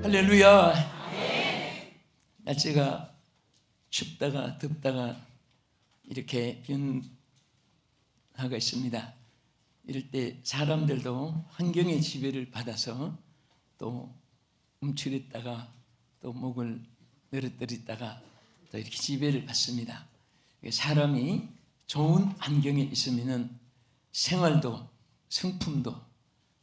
할렐루야. 날씨가 춥다가 덥다가 이렇게 변화가 있습니다. 이럴 때 사람들도 환경의 지배를 받아서 또 움츠렸다가 또 목을 늘어뜨렸다가 또 이렇게 지배를 받습니다. 사람이 좋은 환경에 있으면 생활도 성품도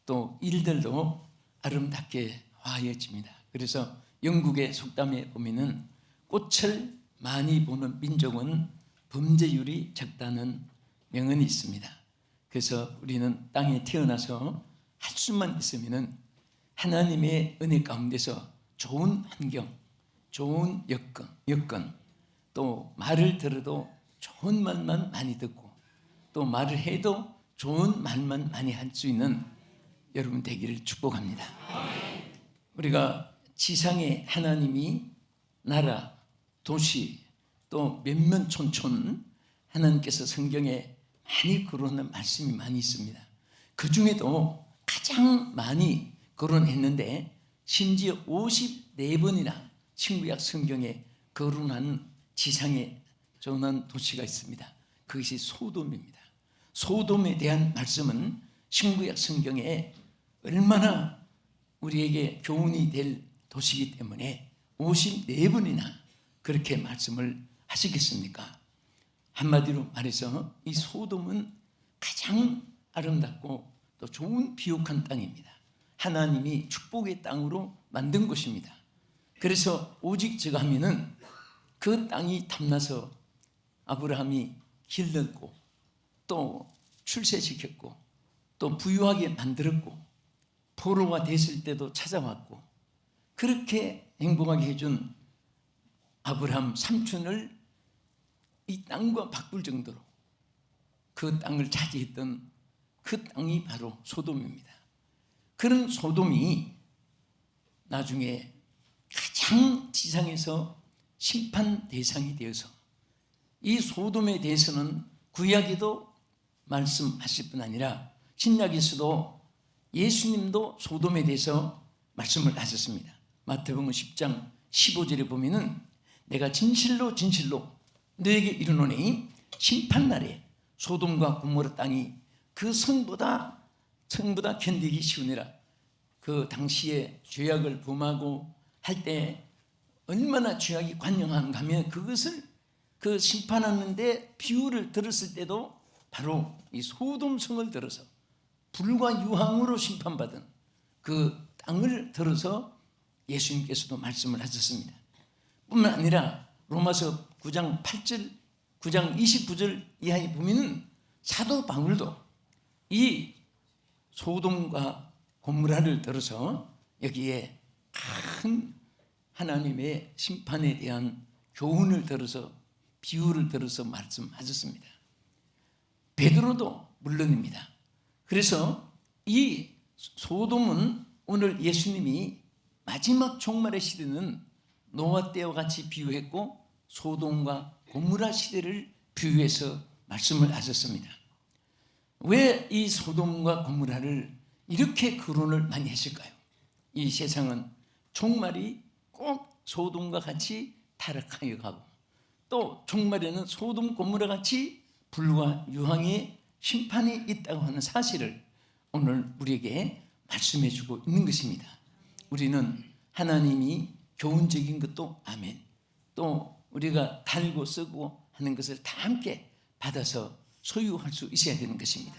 또 일들도 아름답게 화해집니다. 그래서 영국의 속담에 보면은 꽃을 많이 보는 민족은 범죄율이 적다는 명언이 있습니다. 그래서 우리는 땅에 태어나서 할 수만 있으면은 하나님의 은혜 가운데서 좋은 환경, 좋은 여건, 또 말을 들어도 좋은 말만 많이 듣고 또 말을 해도 좋은 말만 많이 할 수 있는 여러분 되기를 축복합니다. 우리가 지상에 하나님이 나라, 도시, 또 몇몇 촌촌 하나님께서 성경에 많이 거론한 말씀이 많이 있습니다. 그 중에도 가장 많이 거론했는데 심지어 54번이나 신구약 성경에 거론한 지상에 전한 도시가 있습니다. 그것이 소돔입니다. 소돔에 대한 말씀은 신구약 성경에 얼마나 우리에게 교훈이 될 도시이기 때문에 54번이나 그렇게 말씀을 하시겠습니까? 한마디로 말해서 이 소돔은 가장 아름답고 또 좋은 비옥한 땅입니다. 하나님이 축복의 땅으로 만든 곳입니다. 그래서 오직 저가 하면은 그 땅이 탐나서 아브라함이 길렀고 또 출세시켰고 또 부유하게 만들었고 포로가 됐을 때도 찾아왔고 그렇게 행복하게 해준 아브라함 삼촌을 이 땅과 바꿀 정도로 그 땅을 차지했던 그 땅이 바로 소돔입니다. 그런 소돔이 나중에 가장 지상에서 심판 대상이 되어서 이 소돔에 대해서는 구약에도 말씀하실 뿐 아니라 신약에서도 예수님도 소돔에 대해서 말씀을 하셨습니다. 마태복음 10장 15절에 보면은 내가 진실로 너에게 이르노니 심판날에 소돔과 고모라 땅이 그 성보다 견디기 쉬우니라. 그 당시에 죄악을 범하고 할 때 얼마나 죄악이 관영한가 하면 그것을 그 심판하는데 비유를 들었을 때도 바로 이 소돔성을 들어서 불과 유황으로 심판받은 그 땅을 들어서 예수님께서도 말씀을 하셨습니다. 뿐만 아니라 로마서 9장 8절, 9장 29절 이하에 보면 사도 바울도 이 소돔과 고모라를 들어서 여기에 큰 하나님의 심판에 대한 교훈을 들어서 비유를 들어서 말씀하셨습니다. 베드로도 물론입니다. 그래서 이 소돔은 오늘 예수님이 마지막 종말의 시대는 노아 때와 같이 비유했고 소돔과 고모라 시대를 비유해서 말씀을 하셨습니다. 왜 이 소돔과 고모라를 이렇게 거론을 많이 했을까요? 이 세상은 종말이 꼭 소돔과 같이 타락하여 가고 또 종말에는 소돔 고모라 같이 불과 유황의 심판이 있다고 하는 사실을 오늘 우리에게 말씀해 주고 있는 것입니다. 우리는 하나님이 교훈적인 것도 아멘, 또 우리가 달고 쓰고 하는 것을 다 함께 받아서 소유할 수 있어야 되는 것입니다.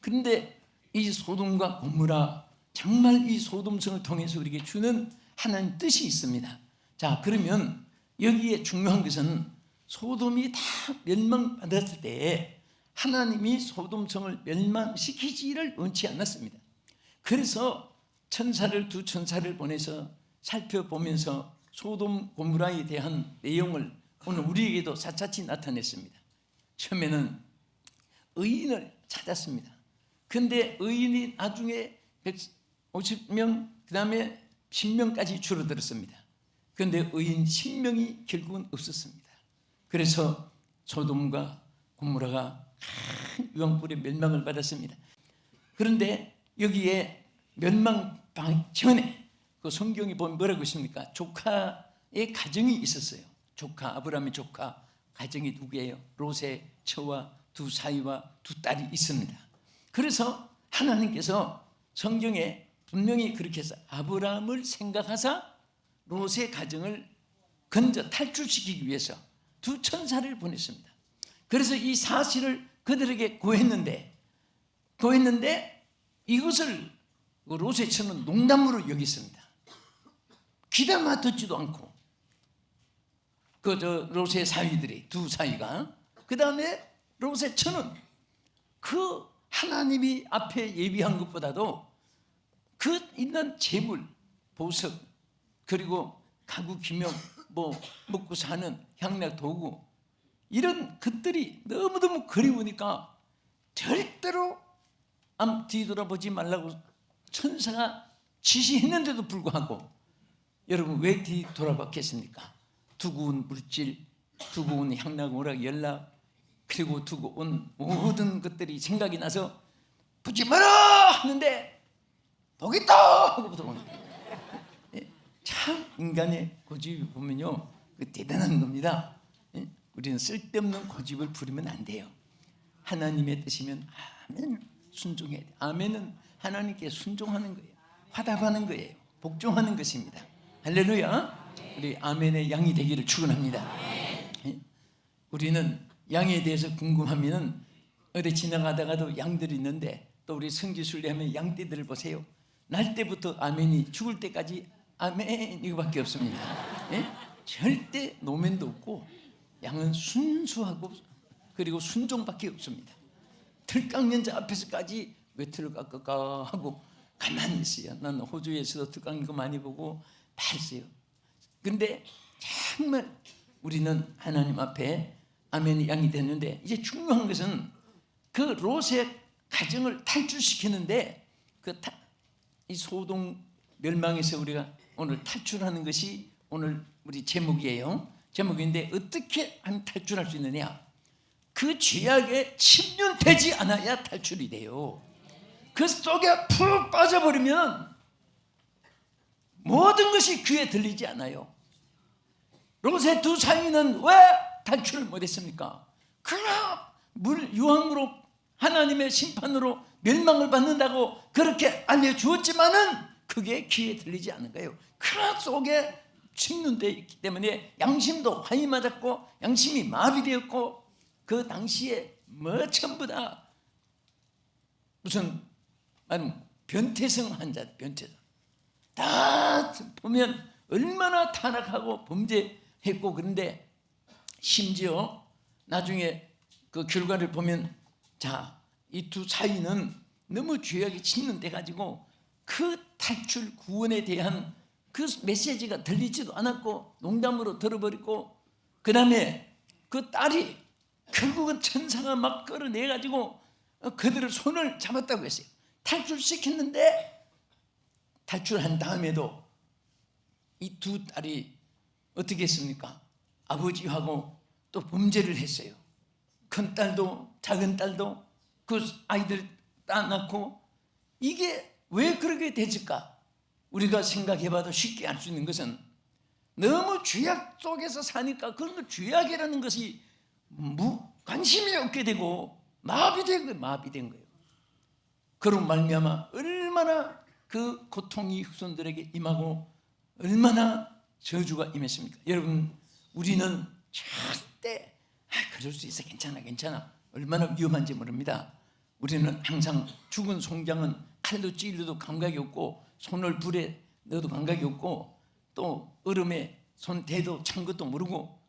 그런데 이 소돔과 고모라, 정말 이 소돔성을 통해서 우리에게 주는 하나님 뜻이 있습니다. 자, 그러면 여기에 중요한 것은 소돔이 다 멸망받았을 때 하나님이 소돔성을 멸망시키지를 원치 않았습니다. 그래서 두 천사를 보내서 살펴보면서 소돔 고모라에 대한 내용을 오늘 우리에게도 샅샅이 나타냈습니다. 처음에는 의인을 찾았습니다. 그런데 의인이 나중에 150명, 그 다음에 10명까지 줄어들었습니다. 그런데 의인 10명이 결국은 없었습니다. 그래서 소돔과 고모라가 큰 유황불의 멸망을 받았습니다. 그런데 여기에 멸망 전에 그 성경에 보면 뭐라고 있습니까? 조카의 가정이 있었어요. 조카, 아브라함의 조카 가정이 누구예요? 롯의 처와 두 사위와 두 딸이 있습니다. 그래서 하나님께서 성경에 분명히 그렇게 해서 아브라함을 생각하사 롯의 가정을 건져 탈출시키기 위해서 두 천사를 보냈습니다. 그래서 이 사실을 그들에게 고했는데 이것을 롯의 처는 농담으로 여겼습니다. 귀담아 듣지도 않고 롯의 사위들이 두 사위가, 그 다음에 롯의 처는 그 하나님이 앞에 예비한 것보다도 그 있는 재물, 보석, 그리고 가구 기명, 먹고 사는 향락 도구, 이런 것들이 너무너무 그리우니까 절대로 뒤돌아보지 말라고 천사가 지시했는데도 불구하고 여러분 왜 뒤돌아봤겠습니까? 두고 온 물질, 두고 온 향락, 오락, 연락, 그리고 두고 온 모든 것들이 생각이 나서 보지 마라 하는데 보겠다 하고 보는 거예요. 참 인간의 고집이 보면요 대단한 겁니다. 우리는 쓸데없는 고집을 부리면 안 돼요. 하나님의 뜻이면 아멘 순종해야 돼요. 아멘은 하나님께 순종하는 거예요. 화답하는 거예요. 복종하는 것입니다. 할렐루야. 우리 아멘의 양이 되기를 축원합니다. 우리는 양에 대해서 궁금하면 어디 지나가다가도 양들이 있는데 또 우리 성지순례 하면 양떼들을 보세요. 날 때부터 아멘이 죽을 때까지 아멘 이거밖에 없습니다. 절대 노면도 없고 양은 순수하고 그리고 순종밖에 없습니다. 들깎는 자 앞에서까지 왜 틀을 깎을까 하고 가만히 있어요. 나는 호주에서도 들깎는 거 많이 보고 봤어요. 근데 정말 우리는 하나님 앞에 아멘이 양이 됐는데 이제 중요한 것은 그 롯의 가정을 탈출시키는데 이 소동 멸망에서 우리가 오늘 탈출하는 것이 오늘 우리 제목이에요. 제목인데 어떻게 하면 탈출할 수 있느냐? 그 죄악에 침륜되지 않아야 탈출이 돼요. 그 속에 푹 빠져버리면 모든 것이 귀에 들리지 않아요. 롯의 두 사위는 왜 탈출을 못했습니까? 그러나 유황으로 하나님의 심판으로 멸망을 받는다고 그렇게 알려주었지만은 그게 귀에 들리지 않은 거예요. 그러나 속에 침륜되어 있기 때문에 양심도 화이 맞았고 양심이 마비되었고 그 당시에 전부 다 무슨 변태성 환자, 변태성 다 보면 얼마나 타락하고 범죄했고 그런데 심지어 나중에 그 결과를 보면 이 두 사위는 너무 죄악이 침륜돼 가지고 그 탈출 구원에 대한 그 메시지가 들리지도 않았고 농담으로 들어버리고 그 다음에 그 딸이 결국은 천사가 막 끌어내 가지고 그들을 손을 잡았다고 했어요. 탈출시켰는데 탈출한 다음에도 이 두 딸이 어떻게 했습니까? 아버지하고 또 범죄를 했어요. 큰 딸도 작은 딸도 그 아이들 낳고 이게 왜 그렇게 됐을까? 우리가 생각해봐도 쉽게 알 수 있는 것은 너무 죄악 속에서 사니까 그런 죄악이라는 것이 관심이 없게 되고 마비된 거예요. 그런 말미암아 얼마나 그 고통이 후손들에게 임하고 얼마나 저주가 임했습니까? 여러분 우리는 절대 그럴 수 있어 괜찮아 얼마나 위험한지 모릅니다. 우리는 항상 죽은 송장은 칼로 찔러도 감각이 없고 손을 불에 넣어도 감각이 없고 또 얼음에 손 대도 찬 것도 모르고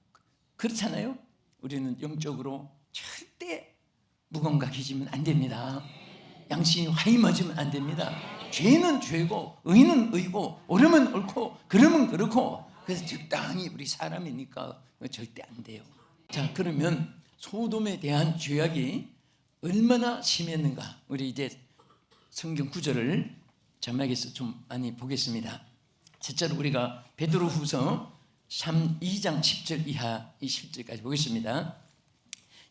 그렇잖아요. 우리는 영적으로 절대 무감각해지면 안 됩니다. 양심이 화임해지면 안 됩니다. 죄는 죄고 의는 의고 옳으면 옳고 그러면 그렇고 그래서 적당히 우리 사람이니까 절대 안 돼요. 자, 그러면 소돔에 대한 죄악이 얼마나 심했는가 우리 이제 성경 구절을 자막에서 좀 많이 보겠습니다. 첫째로 우리가 베드로후서 2장 10절 이하 20절까지 보겠습니다.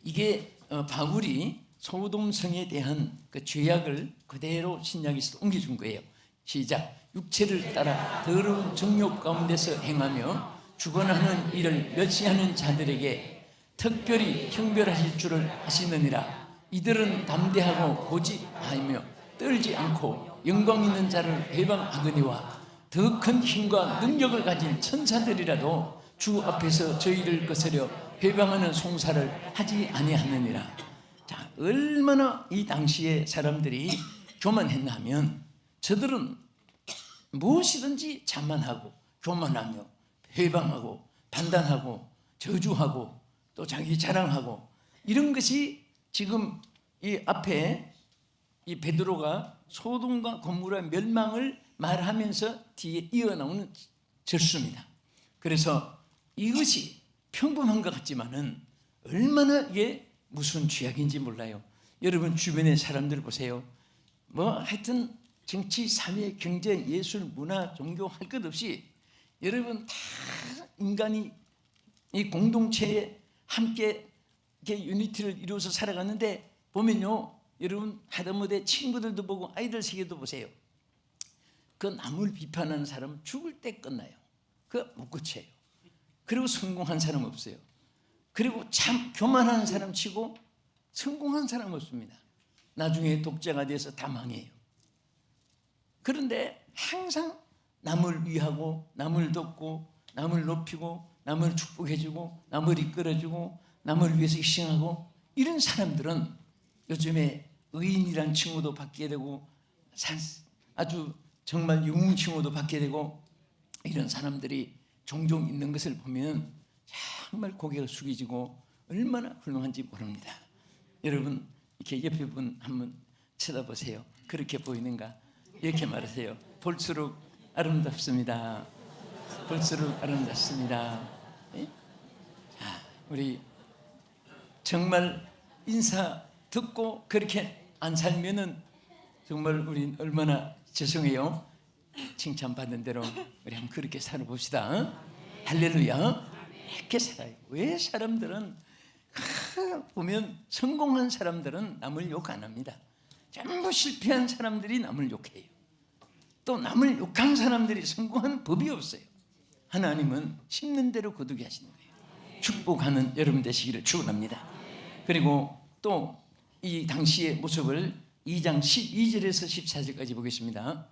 이게 바울이 소돔성에 대한 그 죄악을 그대로 신약에서 옮겨준 거예요. 시작. 육체를 따라 더러운 정욕 가운데서 행하며 주관하는 일을 멸시하는 자들에게 특별히 형별하실 줄을 아시느니라. 이들은 담대하고 고집하며 떨지 않고 영광 있는 자를 해방하거니와 더 큰 힘과 능력을 가진 천사들이라도 주 앞에서 저희를 거스려 해방하는 송사를 하지 아니하느니라. 자, 얼마나 이 당시에 사람들이 교만했나 하면 저들은 무엇이든지 자만하고 교만하며 해방하고 판단하고 저주하고 또 자기 자랑하고 이런 것이 지금 이 앞에 이 베드로가 소돔과 고모라의 멸망을 말하면서 뒤에 이어나오는 절수입니다. 그래서 이것이 평범한 것 같지만은 얼마나 이게 무슨 죄악인지 몰라요. 여러분 주변의 사람들 보세요. 뭐 하여튼 정치, 사회, 경제, 예술, 문화, 종교 할 것 없이 여러분 다 인간이 이 공동체에 함께 이렇게 유니티를 이루어서 살아가는데 보면요, 여러분 하다못해 친구들도 보고 아이들 세계도 보세요. 그 남을 비판하는 사람은 죽을 때 끝나요. 그거 못 고쳐요. 그리고 성공한 사람 없어요. 그리고 참 교만한 사람 치고 성공한 사람 없습니다. 나중에 독자가 돼서 다 망해요. 그런데 항상 남을 위하고 남을 돕고 남을 높이고 남을 축복해주고 남을 이끌어주고 남을 위해서 희생하고 이런 사람들은 요즘에 의인이란 칭호도 받게 되고 아주 정말 영웅 칭호도 받게 되고 이런 사람들이 종종 있는 것을 보면 정말 고개가 숙여지고 얼마나 훌륭한지 모릅니다. 여러분 이렇게 옆에 분 한번 쳐다보세요. 그렇게 보이는가? 이렇게 말하세요. 볼수록 아름답습니다. 볼수록 아름답습니다. 네? 자, 우리 정말 인사 듣고 그렇게 안 살면은 정말 우리 얼마나 죄송해요. 칭찬받은 대로 우리 한번 그렇게 살아봅시다. 할렐루야. 이렇게 살아요. 왜 사람들은 보면 성공한 사람들은 남을 욕 안 합니다. 전부 실패한 사람들이 남을 욕해요. 또 남을 욕한 사람들이 성공하는 법이 없어요. 하나님은 심는 대로 거두게 하시는 거예요. 축복하는 여러분 되시기를 축원합니다. 그리고 또 이 당시의 모습을 2장 12절에서 14절까지 보겠습니다.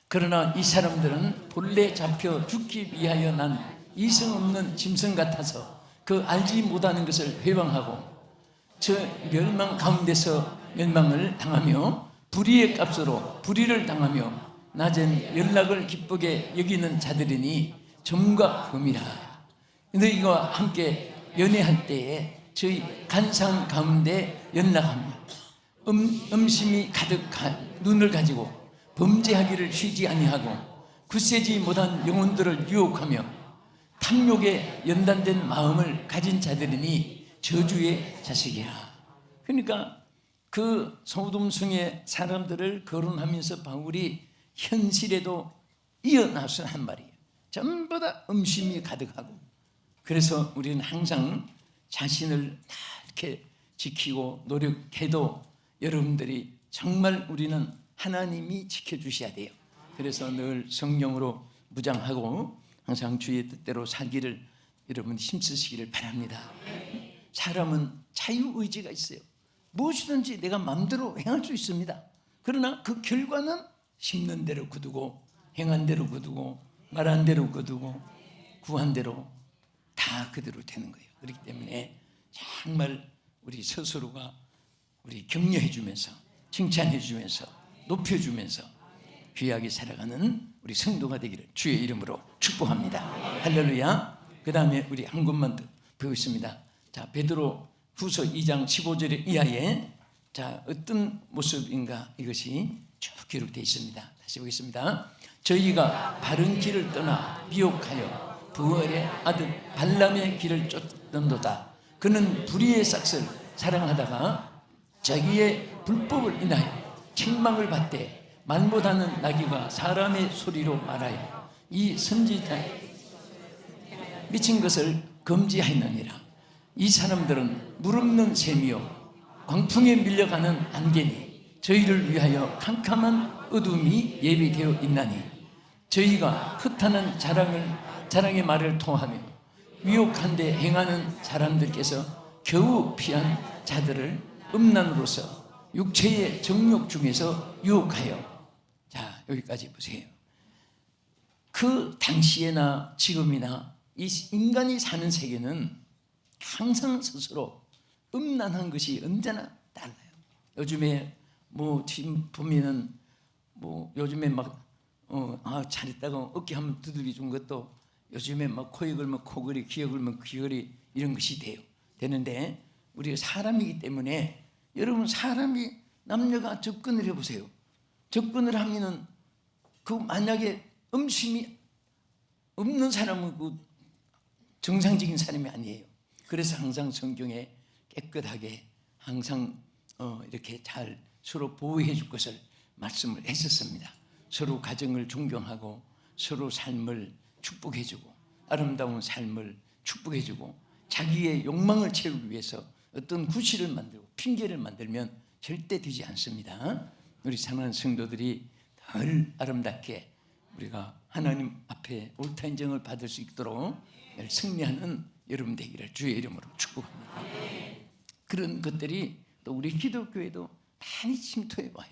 그러나 이 사람들은 본래 잡혀 죽기 위하여 난 이성 없는 짐승 같아서 그 알지 못하는 것을 회방하고 저 멸망 가운데서 멸망을 당하며 불의의 값으로 불의를 당하며 낮은 연락을 기쁘게 여기는 자들이니 점과 금이라. 너희가 함께 연애할 때에 저희 간상 가운데 연락하며 음심이 가득한 눈을 가지고 범죄하기를 쉬지 아니하고 굳세지 못한 영혼들을 유혹하며 탐욕에 연단된 마음을 가진 자들이니 저주의 자식이라. 그러니까 그 소돔성의 사람들을 거론하면서 바울이 현실에도 이어나서 한 말이에요. 전부 다 음심이 가득하고. 그래서 우리는 항상 자신을 다 이렇게 지키고 노력해도 여러분들이 정말 우리는 하나님이 지켜주셔야 돼요. 그래서 늘 성령으로 무장하고 항상 주의 뜻대로 살기를 여러분 힘쓰시기를 바랍니다. 사람은 자유의지가 있어요. 무엇이든지 내가 마음대로 행할 수 있습니다. 그러나 그 결과는 심는 대로 거두고 행한 대로 거두고 말한 대로 거두고 구한 대로 다 그대로 되는 거예요. 그렇기 때문에 정말 우리 스스로가 우리 격려해 주면서 칭찬해 주면서 높여주면서 귀하게 살아가는 우리 성도가 되기를 주의 이름으로 축복합니다. 할렐루야. 그 다음에 우리 한 권만 더 배우겠습니다. 자, 베드로 후서 2장 15절 이하에 자 어떤 모습인가 이것이 쭉 기록되어 있습니다. 다시 보겠습니다. 저희가 바른 길을 떠나 미혹하여 부활의 아들 발람의 길을 쫓던도다. 그는 불의의 싹을 사랑하다가 자기의 불법을 인하여 책망을 받되 말 못하는 나귀가 사람의 소리로 말하여 이 선지자의 미친 것을 금지하였느니라. 이 사람들은 물 없는 샘이요 광풍에 밀려가는 안개니 저희를 위하여 캄캄한 어둠이 예비되어 있나니 저희가 흩하는 자랑의 말을 통하며 유혹한데 행하는 사람들께서 겨우 피한 자들을 음란으로서 육체의 정욕 중에서 유혹하여. 자, 여기까지 보세요. 그 당시에나 지금이나 이 인간이 사는 세계는 항상 스스로 음란한 것이 언제나 달라요. 요즘에 뭐 지금 보면은 뭐 요즘에 막 잘했다고 어깨 한번 두들겨 준 것도 요즘에 막 코에 걸면 코걸이, 귀에 걸면 귀걸이 이런 것이 되는데 우리가 사람이기 때문에 여러분 사람이 남녀가 접근을 해보세요. 접근을 하면은 그 만약에 음심이 없는 사람은 그 정상적인 사람이 아니에요. 그래서 항상 성경에 깨끗하게 항상 이렇게 잘 서로 보호해 줄 것을 말씀을 했었습니다. 서로 가정을 존경하고 서로 삶을 축복해 주고 아름다운 삶을 축복해 주고 자기의 욕망을 채우기 위해서 어떤 구실을 만들고 핑계를 만들면 절대 되지 않습니다. 우리 사랑하는 성도들이 덜 아름답게 우리가 하나님 앞에 옳다 인정을 받을 수 있도록 승리하는 여러분 되기를 주의 이름으로 축복합니다. 그런 것들이 또 우리 기독교에도 많이 침투해 와요.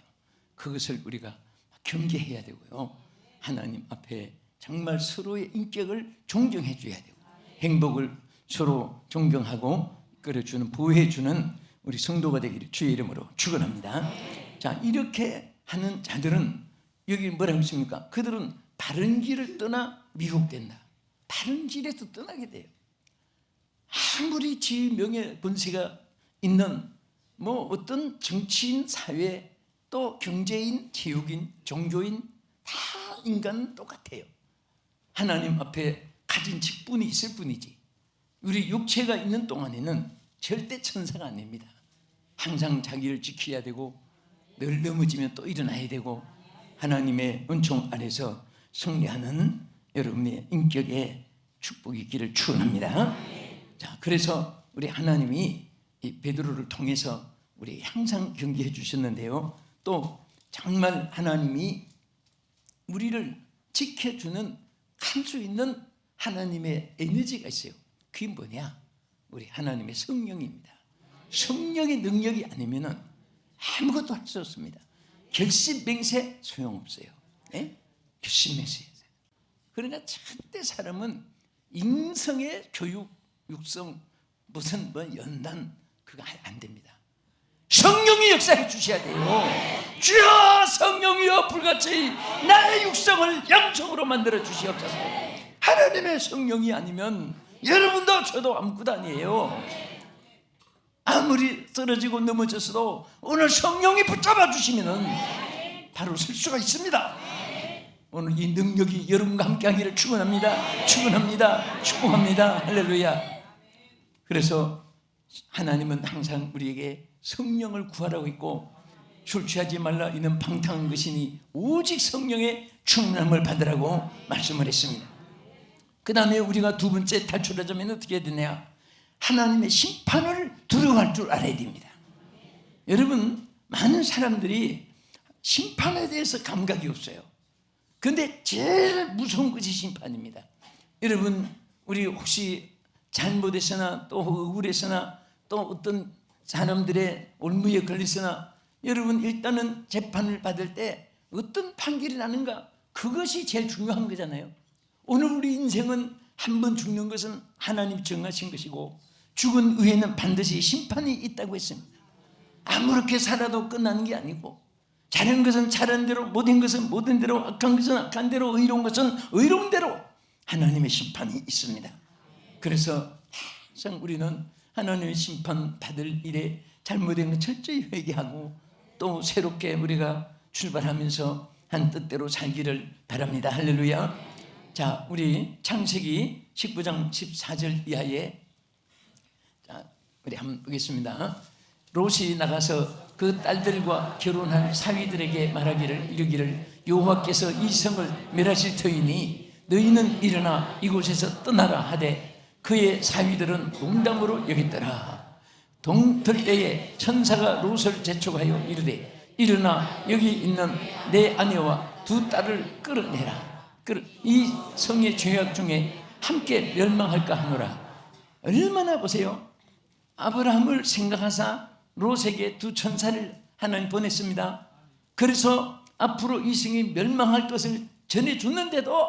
그것을 우리가 경계해야 되고요. 하나님 앞에 정말 서로의 인격을 존경해 줘야 되고 행복을 서로 존경하고 끌어주는 보호해주는 우리 성도가 되기를 주의 이름으로 축원합니다. 자, 이렇게 하는 자들은 여기 뭐라고 했습니까? 그들은 바른 길을 떠나 미혹된다. 바른 길에서 떠나게 돼요. 아무리 지 명예 권세가 있는 뭐 어떤 정치인, 사회, 또 경제인, 체육인, 종교인 다 인간은 똑같아요. 하나님 앞에 가진 직분이 있을 뿐이지 우리 육체가 있는 동안에는 절대 천사가 아닙니다. 항상 자기를 지켜야 되고 늘 넘어지면 또 일어나야 되고 하나님의 은총 안에서 승리하는 여러분의 인격에 축복이 있기를 축원합니다. 자, 그래서 우리 하나님이 이 베드로를 통해서 우리 항상 경계해 주셨는데요. 또 정말 하나님이 우리를 지켜주는 할 수 있는 하나님의 에너지가 있어요. 그게 뭐냐? 우리 하나님의 성령입니다. 성령의 능력이 아니면 아무것도 할 수 없습니다. 결심맹세 소용없어요. 네? 결심맹세. 그러나 절대 사람은 인성의 교육, 육성, 무슨 뭐 연단 그거 안 됩니다. 성령이 역사해 주셔야 돼요. 주여 성령이여 불같이 나의 육성을 양성으로 만들어 주시옵소서. 하나님의 성령이 아니면 여러분도 저도 아무것도 아니에요. 아무리 쓰러지고 넘어졌어도 오늘 성령이 붙잡아 주시면 바로 설 수가 있습니다. 오늘 이 능력이 여러분과 함께 하기를 축원합니다. 축원합니다. 축복합니다. 할렐루야. 그래서 하나님은 항상 우리에게 성령을 구하라고 했고 술 취하지 말라 이는 방탕한 것이니 오직 성령의 충만함을 받으라고 말씀을 했습니다. 그 다음에 우리가 두 번째 탈출하자면 어떻게 해야 되냐? 하나님의 심판을 두려워할 줄 알아야 됩니다. 여러분 많은 사람들이 심판에 대해서 감각이 없어요. 그런데 제일 무서운 것이 심판입니다. 여러분 우리 혹시 잘못해서나 또 억울해서나 또 어떤 사람들의 올무에 걸리거나 여러분 일단은 재판을 받을 때 어떤 판결이 나는가 그것이 제일 중요한 거잖아요. 오늘 우리 인생은 한 번 죽는 것은 하나님 정하신 것이고 죽은 후에는 반드시 심판이 있다고 했습니다. 아무렇게 살아도 끝나는 게 아니고 잘한 것은 잘한 대로 못한 것은 못한 대로 악한 것은 악한 대로 의로운 것은 의로운 대로 하나님의 심판이 있습니다. 그래서 항상 우리는 하나님의 심판 받을 일에 잘못된 것 철저히 회개하고 또 새롭게 우리가 출발하면서 한 뜻대로 살기를 바랍니다. 할렐루야. 자, 우리 창세기 19장 14절 이하에 자, 우리 한번 보겠습니다. 롯이 나가서 그 딸들과 결혼한 사위들에게 말하기를 이르기를 여호와께서 이 성을 멸하실 터이니 너희는 일어나 이곳에서 떠나라 하되 그의 사위들은 농담으로 여겼더라. 동틀 때에 천사가 롯을 재촉하여 이르되 일어나 여기 있는 내 아내와 두 딸을 끌어내라. 이 성의 죄악 중에 함께 멸망할까 하노라. 얼마나 보세요. 아브라함을 생각하사 롯에게 두 천사를 하나님 보냈습니다. 그래서 앞으로 이 성이 멸망할 것을 전해줬는데도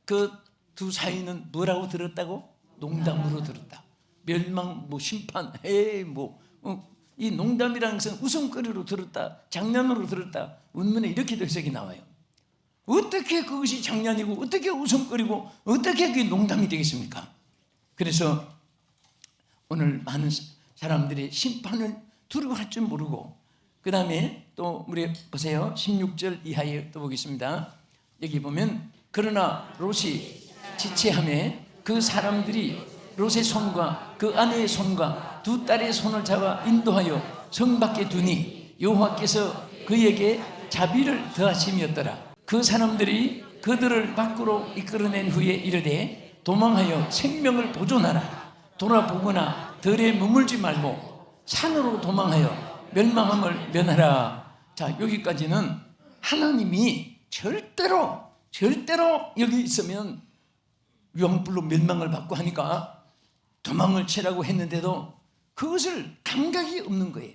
그 두 사위는 뭐라고 들었다고? 농담으로 들었다. 멸망, 심판, 이 농담이라는 것은 웃음거리로 들었다, 장난으로 들었다. 원문에 이렇게 해석이 나와요. 어떻게 그것이 장난이고 어떻게 웃음거리고 어떻게 그게 농담이 되겠습니까? 그래서 오늘 많은 사람들이 심판을 두려워할 줄 모르고, 그 다음에 또 우리 보세요. 16절 이하에 또 보겠습니다. 여기 보면 그러나 롯이 지체하며 그 사람들이 롯의 손과 그 아내의 손과 두 딸의 손을 잡아 인도하여 성 밖에 두니 여호와께서 그에게 자비를 더하심이었더라. 그 사람들이 그들을 밖으로 이끌어낸 후에 이르되 도망하여 생명을 보존하라. 돌아보거나 들에 머물지 말고 산으로 도망하여 멸망함을 면하라. 자, 여기까지는 하나님이 절대로 여기 있으면 유황불로 멸망을 받고 하니까 도망을 치라고 했는데도 그것을 감각이 없는 거예요.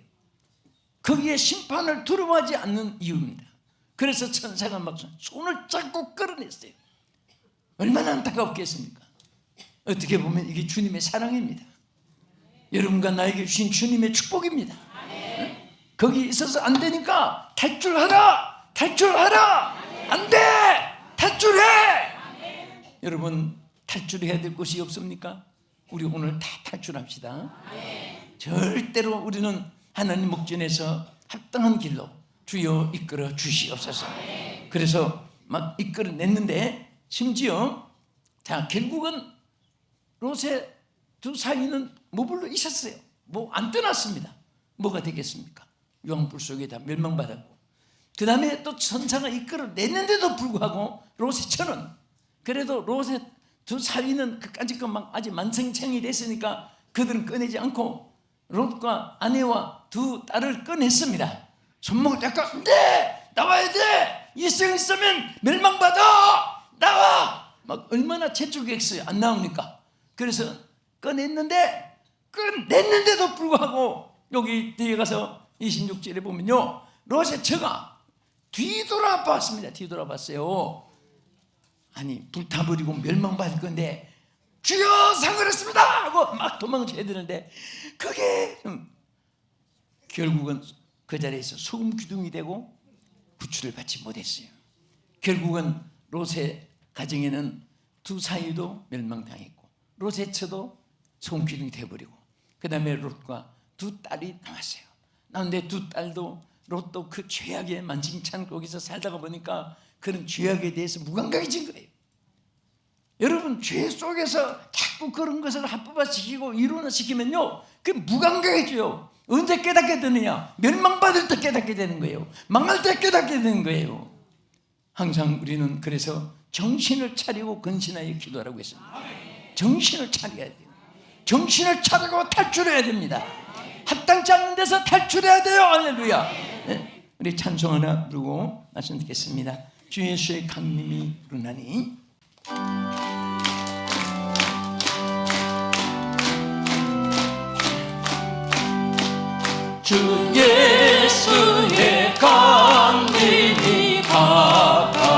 거기에 심판을 두려워하지 않는 이유입니다. 그래서 천사가 막 손을 잡고 끌어냈어요. 얼마나 안타깝겠습니까? 어떻게 보면 이게 주님의 사랑입니다. 여러분과 나에게 주신 주님의 축복입니다. 거기 있어서 안 되니까 탈출하라! 안 돼! 탈출해! 여러분, 탈출해야 될 곳이 없습니까? 우리 오늘 다 탈출합시다. 절대로 우리는 하나님 목전에서 합당한 길로 주여 이끌어 주시옵소서. 그래서 막 이끌어냈는데, 심지어 자, 결국은 롯의 두 사위는 머물러 있었어요. 안 떠났습니다. 뭐가 되겠습니까? 유황불 속에 다 멸망받았고, 그 다음에 또 천사가 이끌어냈는데도 불구하고 롯의 처는, 그래도 롯의 두 사위는 그까짓 것 아직 만성창이 됐으니까 그들은 꺼내지 않고 롯과 아내와 두 딸을 꺼냈습니다. 손목을 잡고 네! 나와야 돼! 이 성 있으면 멸망받아! 나와! 막 얼마나 재촉했어요. 안 나옵니까? 그래서 꺼냈는데도 불구하고 여기 뒤에 가서 26절에 보면요, 롯의 처가 뒤돌아봤습니다. 뒤돌아봤어요. 아니, 불타버리고 멸망받을 건데 주여 상관했습니다 하고 막 도망쳐야 되는데, 그게 결국은 그 자리에서 소금 기둥이 되고 구출을 받지 못했어요. 결국은 롯의 가정에는 두 사위도 멸망당했고 롯의 처도 소금 기둥이 되어버리고, 그 다음에 롯과 두 딸이 나왔어요. 나는데 두 딸도 롯도 그 죄악에 만신창 거기서 살다가 보니까 그런 죄악에 대해서 무감각해진 거예요. 여러분, 죄 속에서 자꾸 그런 것을 합법화시키고 이론화시키면요, 그게 무감각해져요. 언제 깨닫게 되느냐? 멸망받을 때 깨닫게 되는 거예요. 망할 때 깨닫게 되는 거예요. 항상 우리는 그래서 정신을 차리고 근신하여 기도하라고 했습니다. 정신을 차려야 돼요. 정신을 차리고 탈출해야 됩니다. 합당치 않는 데서 탈출해야 돼요. 할렐루야. 네? 우리 찬송 하나 부르고 말씀 듣겠습니다. 주 예수의 강림이 이루나니. 주 예수의 강림이 가까우니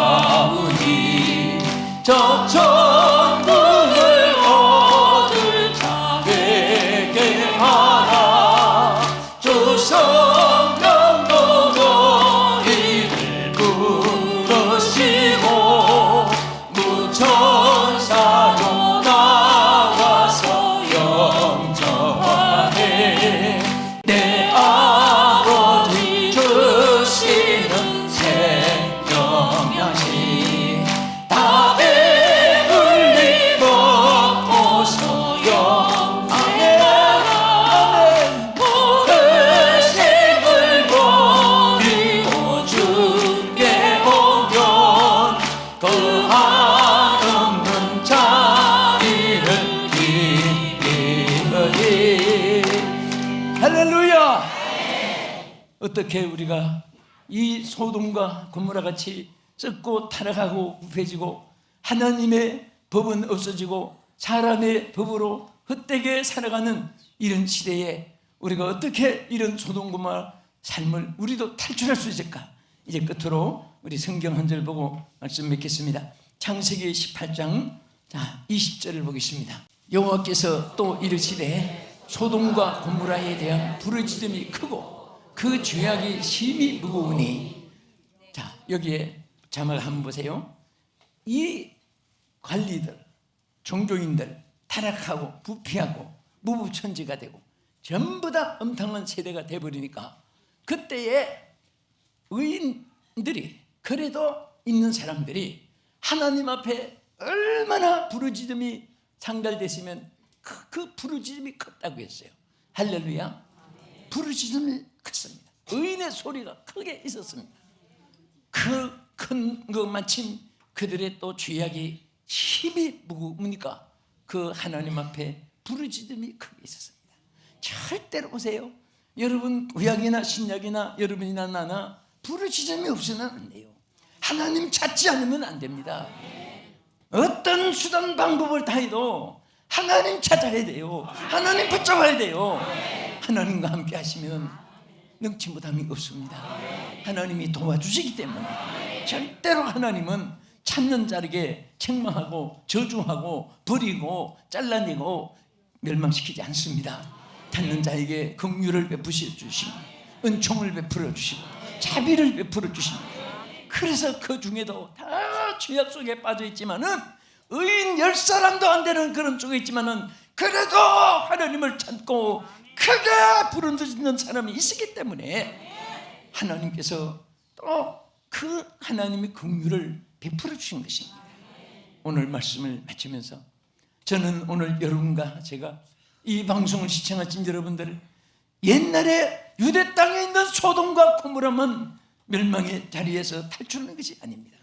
저 천국을 얻을 자에게 하라. 주 성령도 너희를 부르시고 무천사로 나와서 영접하네. 내 아버지 주시는 생명양식 다 배불리 먹고서 영생하라. 모든 생을 버리고 주께 오면 그 한없는 자리를 이루리. 할렐루야. 어떻게 우리가 이 소돔과 고모라 같이 썩고 타락하고 부패지고 하나님의 법은 없어지고 사람의 법으로 헛되게 살아가는 이런 시대에 우리가 어떻게 이런 소돔 고모라 삶을 우리도 탈출할 수 있을까? 이제 끝으로 우리 성경 한 절 보고 말씀 맺겠습니다. 창세기 18장 20절을 보겠습니다. 여호와께서 또 이르시되 소돔과 고모라에 대한 부르짖음이 크고 그 죄악이 심히 무거우니. 자, 여기에 자막 한번 보세요. 이 관리들, 종교인들 타락하고 부패하고 무부천지가 되고 전부 다 엄청난 세대가 돼버리니까 그때에 의인들이, 그래도 있는 사람들이 하나님 앞에 얼마나 부르짖음이 상달됐으면 그 부르짖음이 컸다고 했어요. 할렐루야. 부르짖음이 컸습니다. 의인의 소리가 크게 있었습니다. 그 큰 그 마침 그들의 또 죄악이 힘이 무거우니까 그 하나님 앞에 부르짖음이 크게 있었습니다. 절대로 보세요. 여러분 구약이나 신약이나 여러분이나 나나 부르짖음이 없으면 안 돼요. 하나님 찾지 않으면 안 됩니다. 어떤 수단 방법을 다 해도 하나님 찾아야 돼요. 하나님 붙잡아야 돼요. 하나님과 함께 하시면 능치 못함이 없습니다. 하나님이 도와주시기 때문에 절대로 하나님은 찾는 자에게 책망하고 저주하고 버리고 잘라내고 멸망시키지 않습니다. 찾는 자에게 긍휼을 베푸시 주시고 은총을 베풀어 주시고 자비를 베풀어 주십니다. 그래서 그 중에도 다 죄악 속에 빠져 있지만은 의인 10사람도 안 되는 그런 쪽에 있지만은 그래도 하나님을 찾고 크게 부르짖는 사람이 있었기 때문에 하나님께서 또 그 하나님의 긍휼을 베풀어 주신 것입니다. 오늘 말씀을 마치면서 저는 오늘 여러분과 제가 이 방송을 시청하신 여러분들, 옛날에 유대 땅에 있는 소돔과 고모라만 멸망의 자리에서 탈출하는 것이 아닙니다.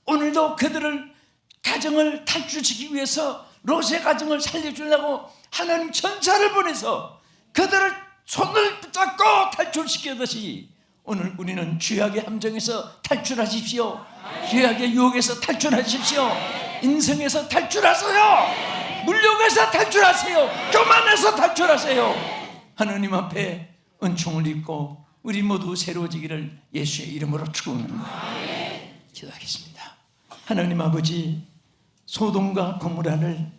오늘도 그들을 가정을 탈출시키기 위해서 롯의 가정을 살려주려고 하나님 천사를 보내서 그들을 손을 붙잡고 탈출시키듯이 오늘 우리는 죄악의 함정에서 탈출하십시오. 죄악의 유혹에서 탈출하십시오. 인생에서 탈출하세요. 물욕에서 탈출하세요. 교만에서 탈출하세요. 하나님 앞에 은총을 입고 우리 모두 새로워지기를 예수의 이름으로 축원합니다. 기도하겠습니다. 하나님 아버지, 소돔과 고모라를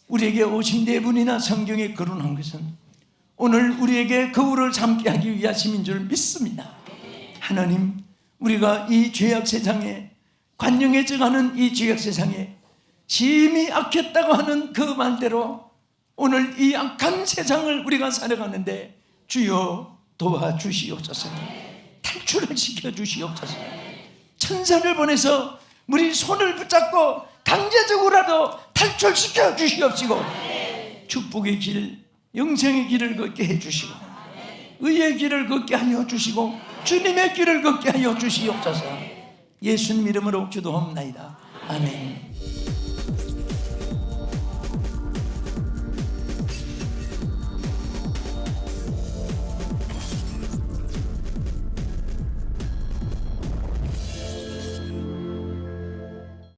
우리에게 오신 네 분이나 성경에 거론한 것은 오늘 우리에게 거울을 삼게 하기 위하심인 줄 믿습니다. 하나님, 우리가 이 죄악 세상에, 관영해져가는 이 죄악 세상에 심히 악했다고 하는 그 말대로 오늘 이 악한 세상을 우리가 살아가는데 주여 도와주시옵소서. 탈출을 시켜주시옵소서. 천사를 보내서 우리 손을 붙잡고 강제적으로라도 탈출시켜 주시옵시고 축복의 길, 영생의 길을 걷게 해주시고 의의 길을 걷게 하여 주시고 주님의 길을 걷게 하여 주시옵소서. 예수님 이름으로 기도합나이다. 아멘.